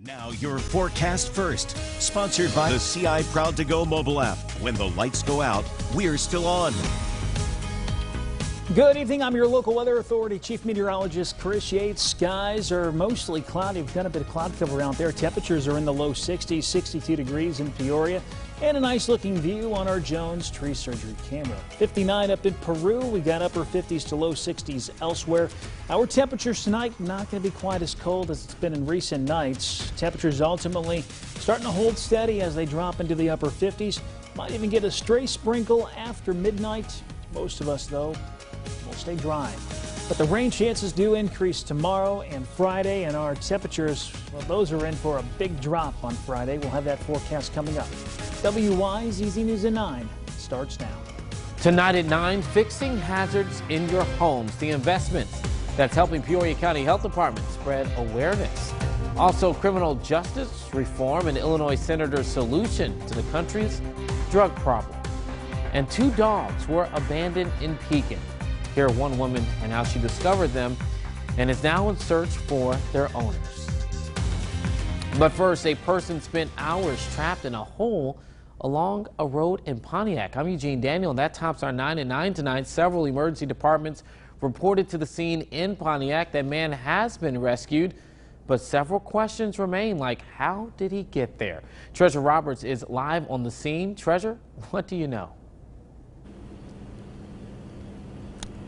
Now your forecast first, sponsored by the CI Proud to Go mobile app. When the lights go out, we're still on. Good evening. I'm your local weather authority, Chief Meteorologist Chris Yates. Skies are mostly cloudy. We've got a bit of cloud cover out there. Temperatures are in the low 60s, 62 degrees in Peoria, and a nice looking view on our Jones tree surgery camera. 59 up in Peru. We got upper 50s to low 60s elsewhere. Our temperatures tonight not going to be quite as cold as it's been in recent nights. Temperatures ultimately starting to hold steady as they drop into the upper 50s. Might even get a stray sprinkle after midnight. Most of us, though, will stay dry. But the rain chances do increase tomorrow and Friday, and our temperatures, well, those are in for a big drop on Friday. We'll have that forecast coming up. Wyzz News at 9 starts now. Tonight at 9, fixing hazards in your homes, the investment that's helping Peoria County Health Department spread awareness. Also, criminal justice reform and Illinois Senator's solution to the country's drug problem. And 2 dogs were abandoned in Pekin. Hear one woman and how she discovered them and is now in search for their owners. But first, a person spent hours trapped in a hole along a road in Pontiac. I'm Eugene Daniel, and that tops our 9 at 9 tonight. Several emergency departments reported to the scene in Pontiac. That man has been rescued, but several questions remain, like how did he get there? Treasure Roberts is live on the scene. Treasure, what do you know?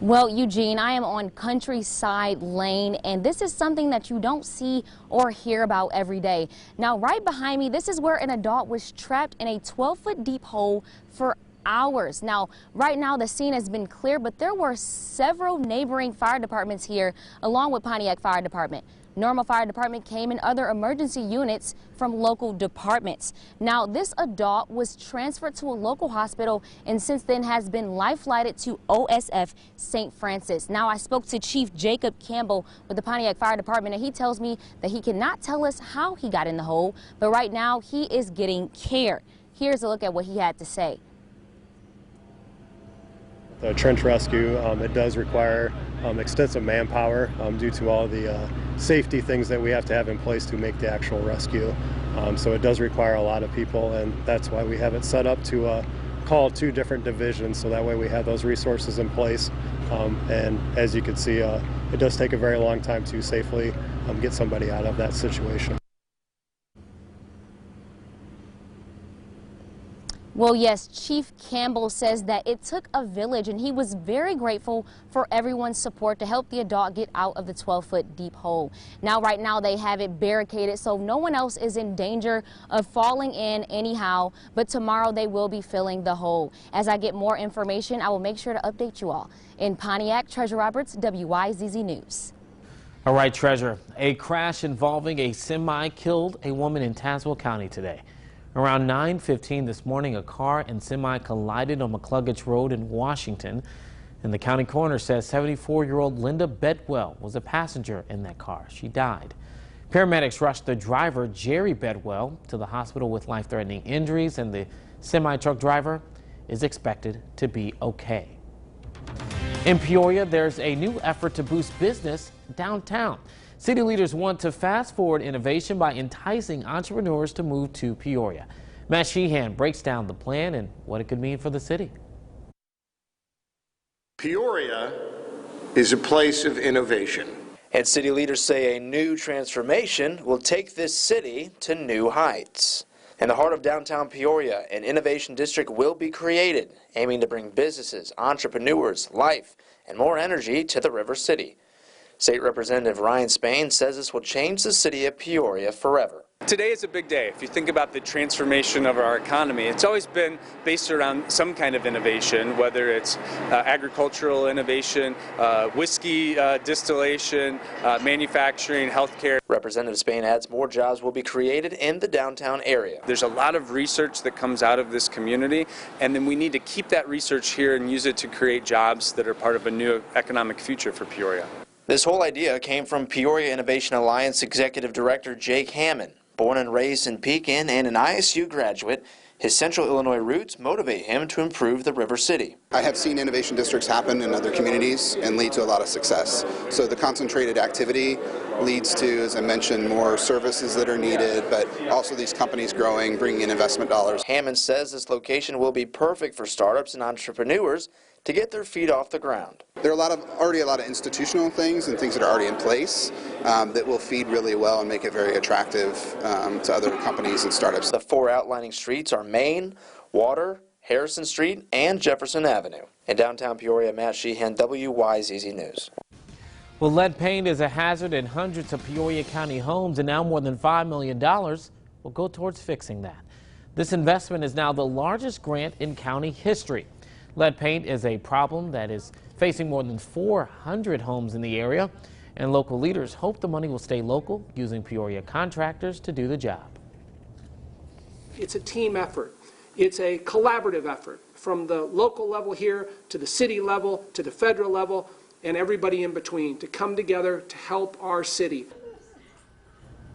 Well, Eugene, I am on Countryside Lane, and this is something that you don't see or hear about every day. Now, right behind me, this is where an adult was trapped in a 12-foot deep hole for hours. Now, right now, the scene has been cleared, but there were several neighboring fire departments here, along with Pontiac Fire Department. Normal Fire Department came and other emergency units from local departments. Now, this adult was transferred to a local hospital and since then has been life-flighted to OSF St. Francis. Now, I spoke to Chief Jacob Campbell with the Pontiac Fire Department, and he tells me that he cannot tell us how he got in the hole, but right now he is getting care. Here's a look at what he had to say. The trench rescue, it does require extensive manpower due to all the safety things that we have to have in place to make the actual rescue. So it does require a lot of people, and that's why we have it set up to call 2 different divisions, so that way we have those resources in place. And as you can see, it does take a very long time to safely get somebody out of that situation. Well, yes, Chief Campbell says that it took a village, and he was very grateful for everyone's support to help the adult get out of the 12-foot deep hole. Now, right now, they have it barricaded, so no one else is in danger of falling in anyhow, but tomorrow they will be filling the hole. As I get more information, I will make sure to update you all. In Pontiac, Treasure Roberts, Wyzz News. All right, Treasure, a crash involving a semi killed a woman in Tazewell County today. Around 9:15 this morning, a car and semi collided on McCluggage Road in Washington, and the county coroner says 74-year-old Linda Bedwell was a passenger in that car. She died. Paramedics rushed the driver, Jerry Bedwell, to the hospital with life-threatening injuries, and the semi-truck driver is expected to be okay. In Peoria, there's a new effort to boost business downtown. City leaders want to fast-forward innovation by enticing entrepreneurs to move to Peoria. Matt Sheehan breaks down the plan and what it could mean for the city. Peoria is a place of innovation. And city leaders say a new transformation will take this city to new heights. In the heart of downtown Peoria, an innovation district will be created, aiming to bring businesses, entrepreneurs, life, and more energy to the River City. State Representative Ryan Spain says this will change the city of Peoria forever. Today is a big day. If you think about the transformation of our economy, it's always been based around some kind of innovation, whether it's agricultural innovation, whiskey distillation, manufacturing, healthcare. Representative Spain adds more jobs will be created in the downtown area. There's a lot of research that comes out of this community, and then we need to keep that research here and use it to create jobs that are part of a new economic future for Peoria. This whole idea came from Peoria Innovation Alliance Executive Director Jake Hammond. Born and raised in Pekin and an ISU graduate, his Central Illinois roots motivate him to improve the River City. I have seen innovation districts happen in other communities and lead to a lot of success. So the concentrated activity leads to, as I mentioned, more services that are needed, but also these companies growing, bringing in investment dollars. Hammond says this location will be perfect for startups and entrepreneurs to get their feet off the ground. There are already a lot of institutional things and things that are already in place that will feed really well and make it very attractive to other companies and startups. The 4 outlining streets are Main, Water, Harrison Street, and Jefferson Avenue. In downtown Peoria, Matt Sheehan, WYZZ News. Well, lead paint is a hazard in hundreds of Peoria County homes, and now more than $5 million will go towards fixing that. This investment is now the largest grant in county history. Lead paint is a problem that is facing more than 400 homes in the area, and local leaders hope the money will stay local, using Peoria contractors to do the job. It's a team effort. It's a collaborative effort from the local level here to the city level to the federal level and everybody in between to come together to help our city.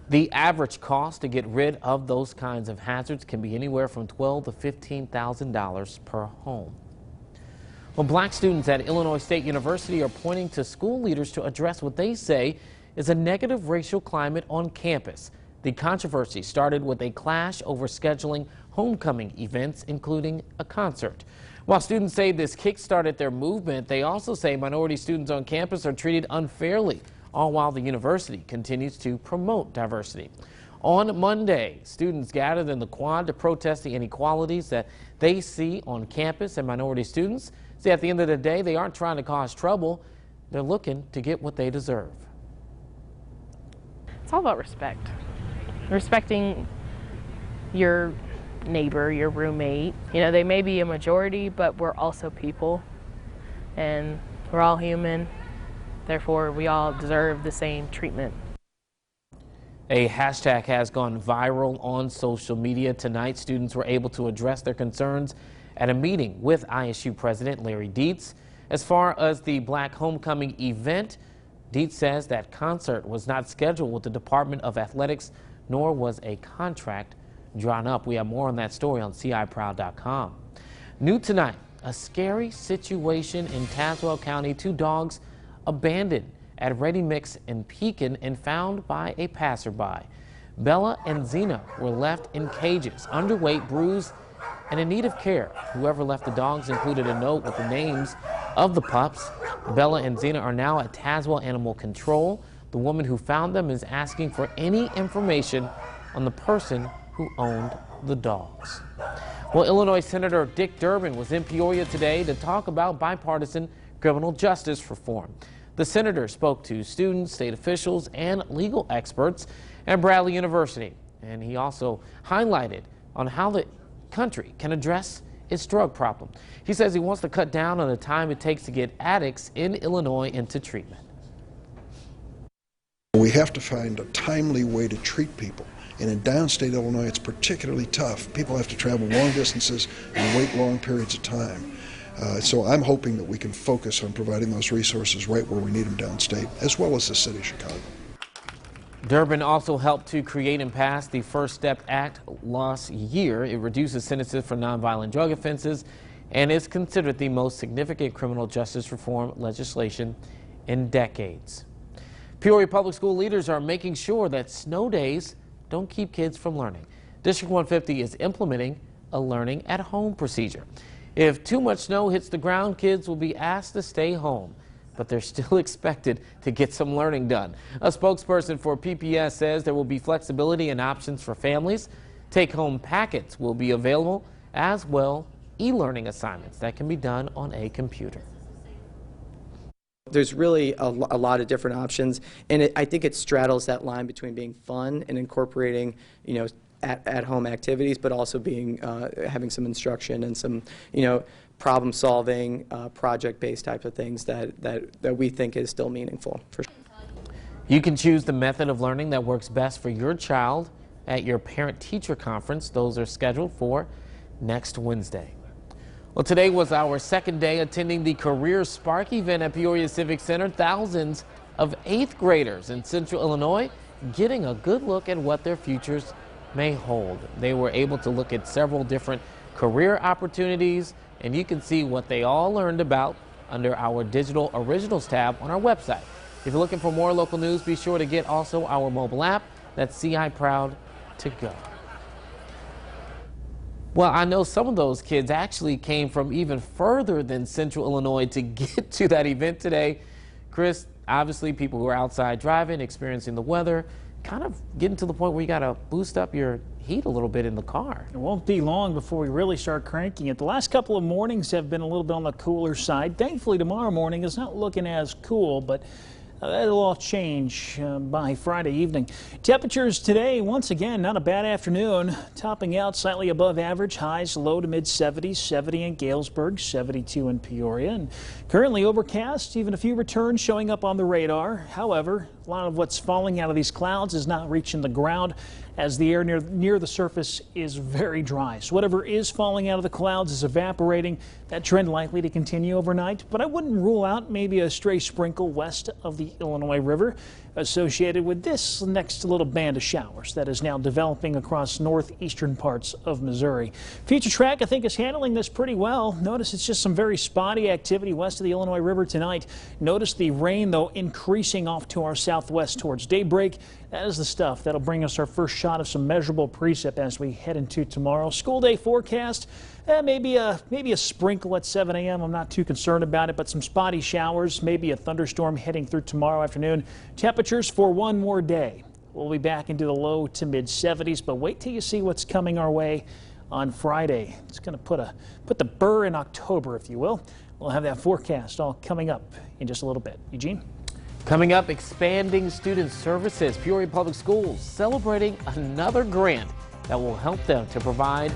The average cost to get rid of those kinds of hazards can be anywhere from $12,000 to $15,000 per home. Well, black students at Illinois State University are pointing to school leaders to address what they say is a negative racial climate on campus. The controversy started with a clash over scheduling homecoming events, including a concert. While students say this kick-started their movement, they also say minority students on campus are treated unfairly, all while the university continues to promote diversity. On Monday, students gathered in the quad to protest the inequalities that they see on campus, and minority students say at the end of the day, they aren't trying to cause trouble. They're looking to get what they deserve. It's all about respect. Respecting your neighbor, your roommate. You know, they may be a majority, but we're also people, and we're all human. Therefore, we all deserve the same treatment. A hashtag has gone viral on social media. Tonight, students were able to address their concerns at a meeting with ISU President Larry Dietz. As far as the Black Homecoming event, Dietz says that concert was not scheduled with the Department of Athletics, nor was a contract drawn up. We have more on that story on CIProud.com. New tonight, a scary situation in Tazewell County. 2 dogs abandoned at Ready Mix in Pekin and found by a passerby. Bella and Zena were left in cages, underweight, bruised, and in need of care. Whoever left the dogs included a note with the names of the pups. Bella and Zena are now at Tazewell Animal Control. The woman who found them is asking for any information on the person who owned the dogs. Well, Illinois Senator Dick Durbin was in Peoria today to talk about bipartisan criminal justice reform. The senator spoke to students, state officials, and legal experts at Bradley University. And he also highlighted on how the country can address its drug problem. He says he wants to cut down on the time it takes to get addicts in Illinois into treatment. We have to find a timely way to treat people. And in downstate Illinois, it's particularly tough. People have to travel long distances and wait long periods of time. So I'm hoping that we can focus on providing those resources right where we need them downstate, as well as the city of Chicago. Durbin also helped to create and pass the First Step Act last year. It reduces sentences for nonviolent drug offenses and is considered the most significant criminal justice reform legislation in decades. Peoria Public School leaders are making sure that snow days don't keep kids from learning. District 150 is implementing a learning at home procedure. If too much snow hits the ground, kids will be asked to stay home, but they're still expected to get some learning done. A spokesperson for PPS says there will be flexibility and options for families. Take-home packets will be available, as well e-learning assignments that can be done on a computer. There's really a lot of different options, and I think it straddles that line between being fun and incorporating, you know, at-home activities, but also being having some instruction and some, you know, problem-solving, project-based types of things that we think is still meaningful. You can choose the method of learning that works best for your child at your parent-teacher conference. Those are scheduled for next Wednesday. Well, today was our second day attending the Career Spark event at Peoria Civic Center. Thousands of 8th graders in Central Illinois getting a good look at what their futures may hold. They were able to look at several different career opportunities, and you can see what they all learned about under our Digital Originals tab on our website. If you're looking for more local news, be sure to get also our mobile app. That's CI Proud to Go. Well, I know some of those kids actually came from even further than Central Illinois to get to that event today. Chris, obviously people who are outside driving, experiencing the weather, kind of getting to the point where you got to boost up your heat a little bit in the car. It won't be long before we really start cranking it. The last couple of mornings have been a little bit on the cooler side. Thankfully, tomorrow morning is not looking as cool, but that'll all change by Friday evening. Temperatures today, once again, not a bad afternoon. Topping out slightly above average. Highs low to mid 70s, 70 in Galesburg, 72 in Peoria. And currently overcast, even a few returns showing up on the radar. However, a lot of what's falling out of these clouds is not reaching the ground, as the air near the surface is very dry. So whatever is falling out of the clouds is evaporating. That trend likely to continue overnight, but I wouldn't rule out maybe a stray sprinkle west of the Illinois River associated with this next little band of showers that is now developing across northeastern parts of Missouri. Future Track, I think, is handling this pretty well. Notice it's just some very spotty activity west of the Illinois River tonight. Notice the rain, though, increasing off to our southwest towards daybreak. That is the stuff that'll bring us our first shot of some measurable precip as we head into tomorrow. School day forecast, maybe a sprinkle at 7 a.m. I'm not too concerned about it, but some spotty showers, maybe a thunderstorm heading through tomorrow afternoon. Temperatures for one more day. We'll be back into the low to mid 70s, but wait till you see what's coming our way on Friday. It's going to put the burr in October, if you will. We'll have that forecast all coming up in just a little bit. Eugene? Coming up, expanding student services. Peoria Public Schools celebrating another grant that will help them to provide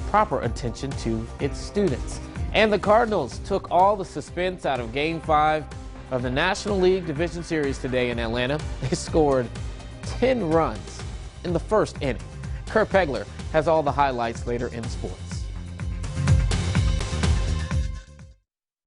proper attention to its students. And the Cardinals took all the suspense out of Game 5 of the National League Division Series today in Atlanta. They scored 10 runs in the first inning. Kurt Pegler has all the highlights later in sports.